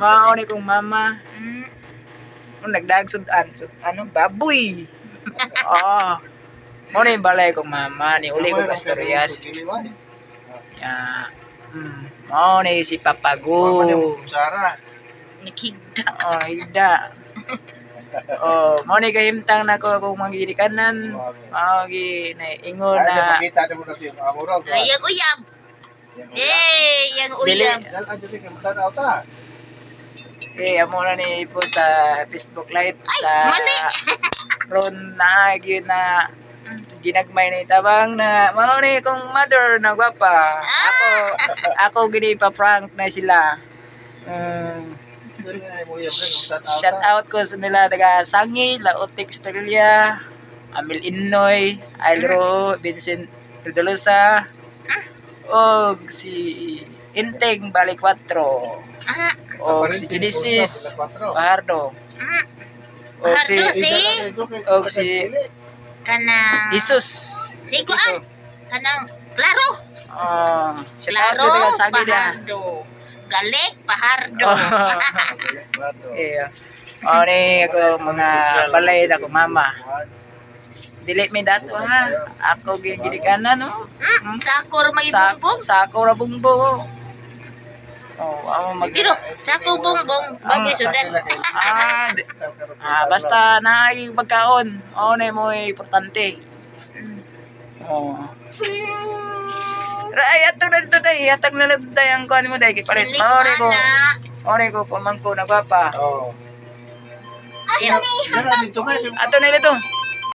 Mao ni kong mama. Mm. Nagdagsudan baboy. Oh. Mo ni balay kong mama ni uli ko Asturias. Ya. Mo ni si Papago. Nikigda. Oh, higda. Oh, mo ni kahimtang nako kung magidikanan. Mao gi naingon na Yang uyab. Yang dili. uyab. Amo na ni po sa Facebook Live sa Mali. ron na gyud na ginagmay ni tabang na mao ni kong mother na gwapa. Ako gini pa prank na sila. Shout out ko sa nila taga Sangi, Laotic, Estrella, Amil Innoy, Alro, Vincent Rodolosa, og si Inteng Bali 4, og si Genesis Bahardo, og si Kanang Jesus. Rikuan. Kanang Klaro. Shout out ko taga Sangi dia. Galek Pahardo. Iya. Ni ako mga balay na ko mama. Dili mi dato ha. Ako gidikanan no. Sakor magibumbong. Sako ra bungbo. Amo Pero sako bumbong bagi sudan. Basta naay pagkaon. Na mo importante. Ay, atang na day ang kuan mo day kipalit. Ore ko pamangko na gwapa. Ayan. Ato na dito.